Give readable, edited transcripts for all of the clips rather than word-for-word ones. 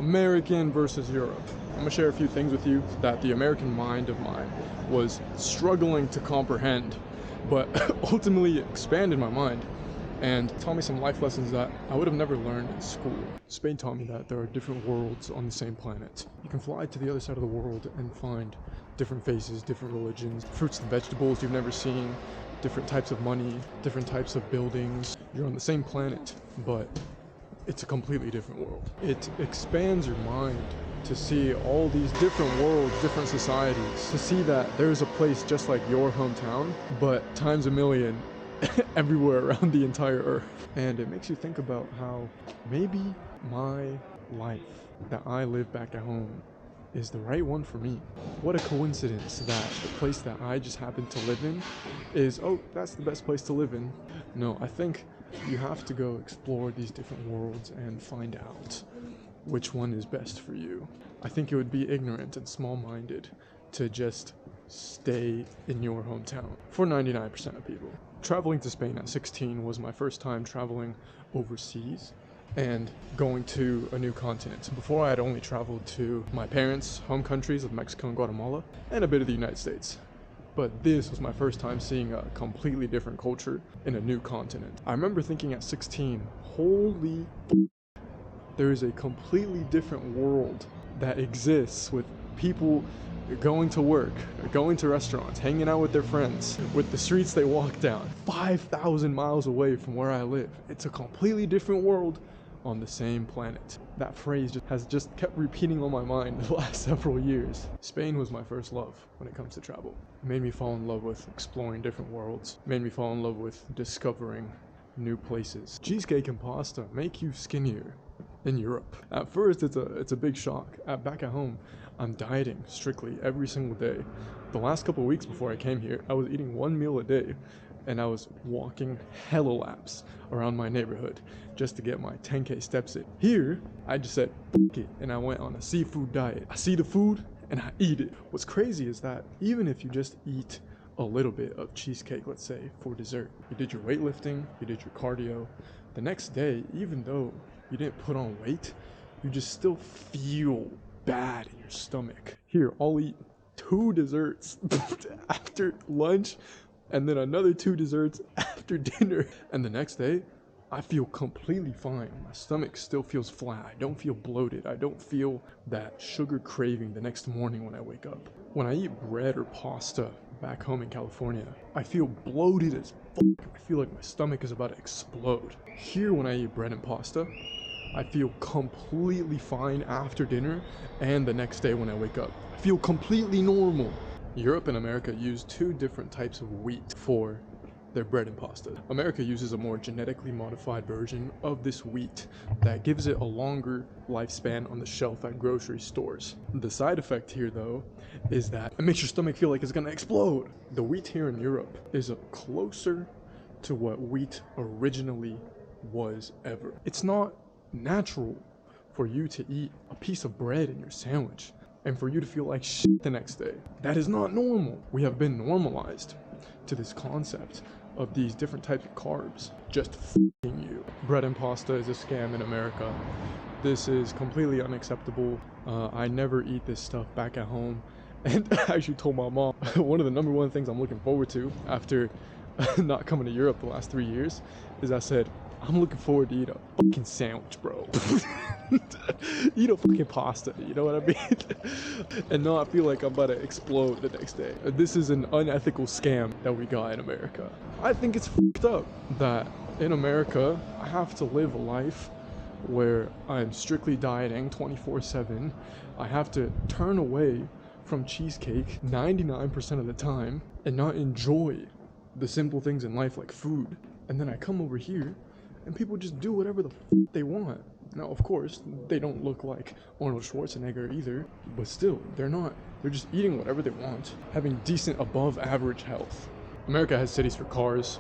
American versus Europe. I'm gonna share a few things with you that the American mind of mine was struggling to comprehend, but ultimately expanded my mind and taught me some life lessons that I would have never learned in school. Spain taught me that there are different worlds on the same planet. You can fly to the other side of the world and find different faces, different religions, fruits and vegetables you've never seen, different types of money, different types of buildings. You're on the same planet, but it's a completely different world. It expands your mind to see all these different worlds, different societies, to see that there's a place just like your hometown, but times a million everywhere around the entire earth. And it makes you think about how maybe my life that I live back at home is the right one for me. What a coincidence that the place that I just happen to live in is, oh, that's the best place to live in. No, I think you have to go explore these different worlds and find out which one is best for you. I think it would be ignorant and small-minded to just stay in your hometown for 99% of people. Traveling to Spain at 16 was my first time traveling overseas and going to a new continent. Before, I had only traveled to my parents' home countries of Mexico and Guatemala and a bit of the United States. But this was my first time seeing a completely different culture in a new continent. I remember thinking at 16, holy there is a completely different world that exists with people going to work, going to restaurants, hanging out with their friends, with the streets they walk down, 5,000 miles away from where I live. It's a completely different world on the same planet. That phrase has just kept repeating on my mind the last several years. Spain was my first love when it comes to travel. It made me fall in love with exploring different worlds. It made me fall in love with discovering new places. Cheesecake and pasta make you skinnier in Europe. At first, it's a big shock. Back at home, I'm dieting strictly every single day. The last couple of weeks before I came here, I was eating one meal a day, and I was walking hella laps around my neighborhood just to get my 10K steps in. Here, I just said, F it, and I went on a seafood diet. I see the food, and I eat it. What's crazy is that even if you just eat a little bit of cheesecake, let's say, for dessert, you did your weightlifting, you did your cardio, the next day, even though you didn't put on weight, you just still feel bad in your stomach. Here, I'll eat 2 desserts after lunch and then another 2 desserts after dinner. And the next day, I feel completely fine. My stomach still feels flat. I don't feel bloated. I don't feel that sugar craving the next morning when I wake up. When I eat bread or pasta back home in California, I feel bloated as fuck. I feel like my stomach is about to explode. Here, when I eat bread and pasta, I feel completely fine after dinner and the next day when I wake up. I feel completely normal. Europe and America use 2 different types of wheat for their bread and pasta. America uses a more genetically modified version of this wheat that gives it a longer lifespan on the shelf at grocery stores. The side effect here, though, is that it makes your stomach feel like it's gonna explode. The wheat here in Europe is closer to what wheat originally was ever. It's not natural for you to eat a piece of bread in your sandwich and for you to feel like shit the next day. That is not normal. We have been normalized to this concept of these different types of carbs just f***ing you. Bread and pasta is a scam in America. This is completely unacceptable. I never eat this stuff back at home. And I actually told my mom, one of the number 1 things I'm looking forward to after not coming to Europe the last 3 years is I said, I'm looking forward to eat a fucking sandwich, bro. Eat a fucking pasta, you know what I mean? And not feel like I'm about to explode the next day. This is an unethical scam that we got in America. I think it's fucked up that in America, I have to live a life where I'm strictly dieting 24/7. I have to turn away from cheesecake 99% of the time and not enjoy the simple things in life like food. And then I come over here and people just do whatever the they want. Now, of course, they don't look like Arnold Schwarzenegger either, but still, they're just eating whatever they want, having decent above average health. America has cities for cars.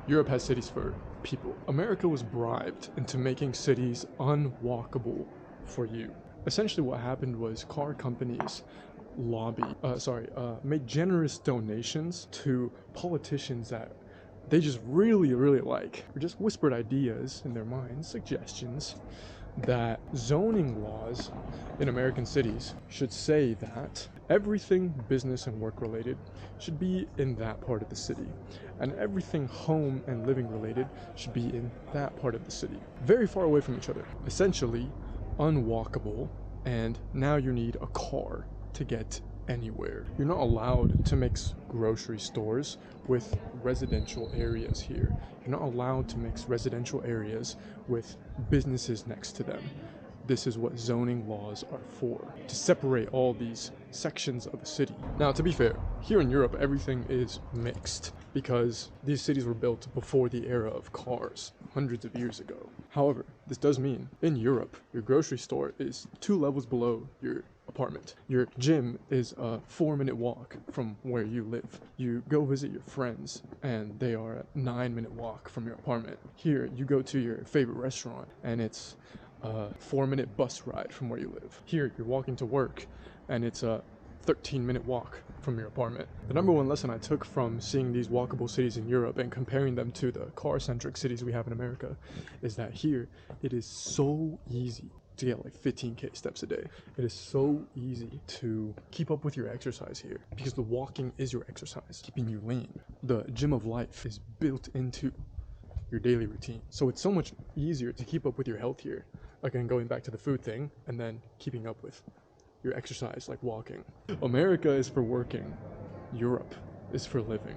Europe has cities for people. America was bribed into making cities unwalkable for you. Essentially what happened was car companies made generous donations to politicians that they just really like, or just whispered ideas in their minds, suggestions that zoning laws in American cities should say that everything business and work related should be in that part of the city, and everything home and living related should be in that part of the city, very far away from each other, essentially unwalkable. And now you need a car to get anywhere. You're not allowed to mix grocery stores with residential areas here. You're not allowed to mix residential areas with businesses next to them. This is what zoning laws are for, to separate all these sections of the city. Now, to be fair, here in Europe, everything is mixed because these cities were built before the era of cars, hundreds of years ago. However, this does mean in Europe, your grocery store is 2 levels below your apartment. Your gym is a 4-minute walk from where you live. You go visit your friends and they are a 9-minute walk from your apartment. Here, you go to your favorite restaurant and it's a 4-minute bus ride from where you live. Here, you're walking to work and it's a 13-minute walk from your apartment. The number one lesson I took from seeing these walkable cities in Europe and comparing them to the car-centric cities we have in America is that here, it is so easy to get like 15K steps a day. It is so easy to keep up with your exercise here because the walking is your exercise, keeping you lean. The gym of life is built into your daily routine. So it's so much easier to keep up with your health here. Again, going back to the food thing and then keeping up with your exercise like walking. America is for working. Europe is for living.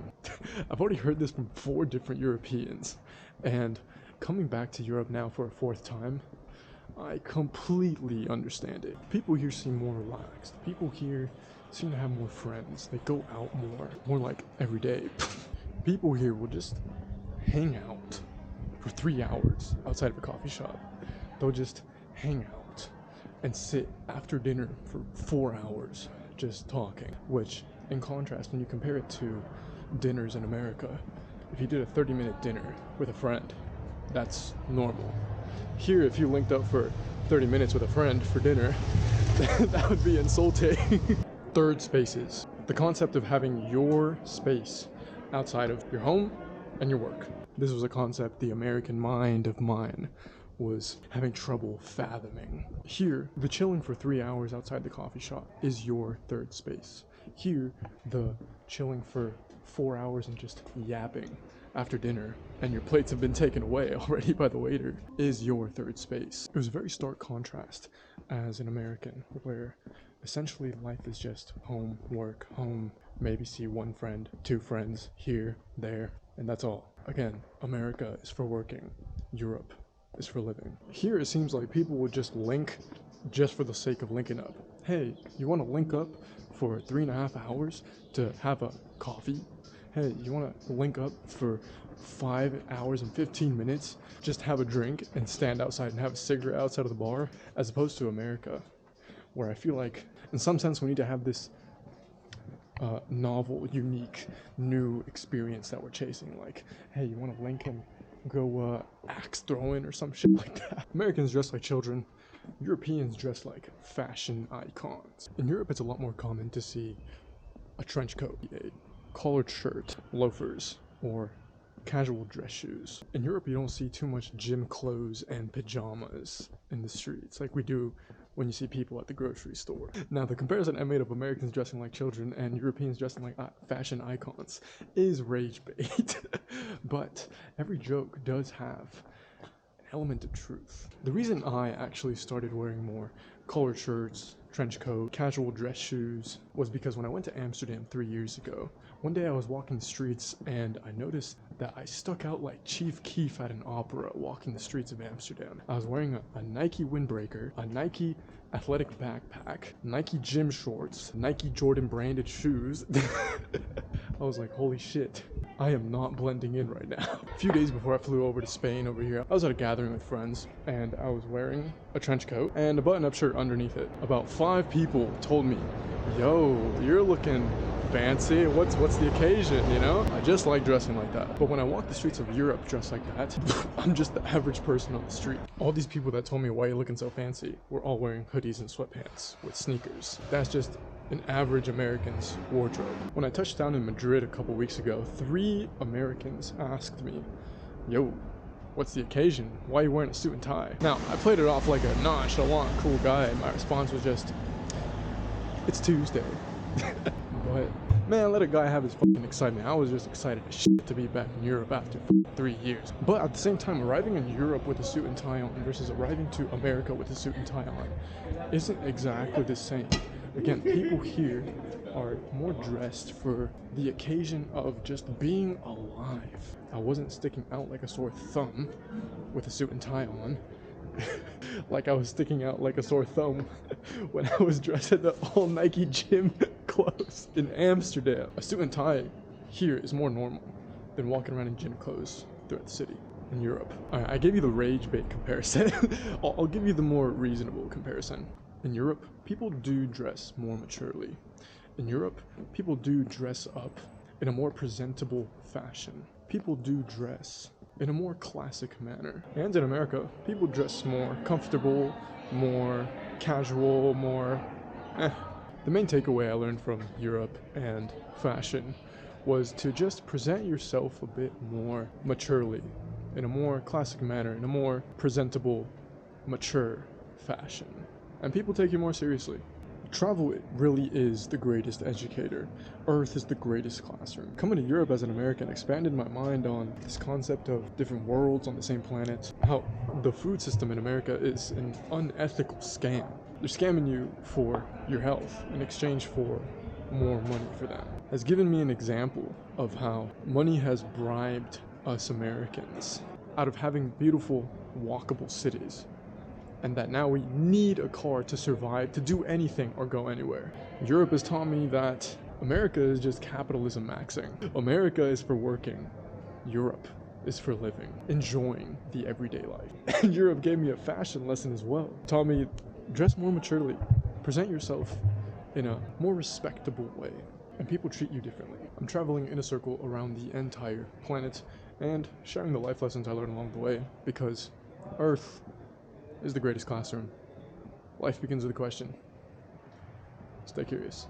I've already heard this from 4 different Europeans, and coming back to Europe now for a 4th time, I completely understand it. People here seem more relaxed. People here seem to have more friends. They go out more like every day. People here will just hang out for 3 hours outside of a coffee shop. They'll just hang out and sit after dinner for 4 hours just talking, which in contrast, when you compare it to dinners in America, if you did a 30-minute dinner with a friend, that's normal. Here, if you linked up for 30 minutes with a friend for dinner, that would be insulting. Third spaces. The concept of having your space outside of your home and your work. This was a concept the American mind of mine was having trouble fathoming. Here, the chilling for 3 hours outside the coffee shop is your third space. Here, the chilling for 4 hours and just yapping after dinner, and your plates have been taken away already by the waiter, is your third space. It was a very stark contrast as an American, where essentially life is just home, work, home, maybe see 1 friend, 2 friends, here, there, and that's all. Again, America is for working, Europe is for living. Here it seems like people would just link just for the sake of linking up. Hey, you want to link up for 3.5 hours to have a coffee? Hey, you want to link up for 5 hours and 15 minutes, just have a drink and stand outside and have a cigarette outside of the bar? As opposed to America, where I feel like in some sense we need to have this novel, unique, new experience that we're chasing. Like, hey, you want to link and go axe throwing or some shit like that? Americans dress like children. Europeans dress like fashion icons. In Europe, it's a lot more common to see a trench coat, a collared shirt, loafers, or casual dress shoes. In Europe, you don't see too much gym clothes and pajamas in the streets like we do when you see people at the grocery store. Now, the comparison I made of Americans dressing like children and Europeans dressing like fashion icons is rage bait. But every joke does have an element of truth. The reason I actually started wearing more collared shirts, trench coat, casual dress shoes was because when I went to Amsterdam 3 years ago, one day I was walking the streets and I noticed that I stuck out like Chief Keef at an opera walking the streets of Amsterdam. I was wearing a Nike windbreaker, a Nike athletic backpack, Nike gym shorts, Nike Jordan branded shoes. I was like, holy shit, I am not blending in right now. A few days before I flew over to Spain over here, I was at a gathering with friends and I was wearing a trench coat and a button-up shirt underneath it. About 5 people told me, yo, you're looking fancy. What's the occasion, you know? I just like dressing like that. But when I walk the streets of Europe dressed like that, I'm just the average person on the street. All these people that told me, why are you looking so fancy, were all wearing hoodies and sweatpants with sneakers. That's just an average American's wardrobe. When I touched down in Madrid a couple weeks ago, 3 Americans asked me, yo, What's the occasion? Why are you wearing a suit and tie? Now, I played it off like a nonchalant, cool guy, and my response was just, it's Tuesday. But, man, let a guy have his fucking excitement. I was just excited as shit to be back in Europe after 3 years. But at the same time, arriving in Europe with a suit and tie on versus arriving to America with a suit and tie on isn't exactly the same. Again, people here are more dressed for the occasion of just being alive. I wasn't sticking out like a sore thumb with a suit and tie on. Like I was sticking out like a sore thumb when I was dressed in the all Nike gym clothes in Amsterdam. A suit and tie here is more normal than walking around in gym clothes throughout the city in Europe. Alright, I gave you the rage bait comparison. I'll give you the more reasonable comparison. In Europe, people do dress more maturely. In Europe, people do dress up in a more presentable fashion. People do dress in a more classic manner. And in America, people dress more comfortable, more casual, more The main takeaway I learned from Europe and fashion was to just present yourself a bit more maturely, in a more classic manner, in a more presentable, mature fashion. And people take you more seriously. Travel really is the greatest educator. Earth is the greatest classroom. Coming to Europe as an American expanded my mind on this concept of different worlds on the same planet. How the food system in America is an unethical scam. They're scamming you for your health in exchange for more money for them. Has given me an example of how money has bribed us Americans out of having beautiful, walkable cities. And that now we need a car to survive, to do anything or go anywhere. Europe has taught me that America is just capitalism maxing. America is for working. Europe is for living, enjoying the everyday life. And Europe gave me a fashion lesson as well. Taught me dress more maturely, present yourself in a more respectable way, and people treat you differently. I'm traveling in a circle around the entire planet and sharing the life lessons I learned along the way, because Earth is the greatest classroom. Life begins with a question. Stay curious.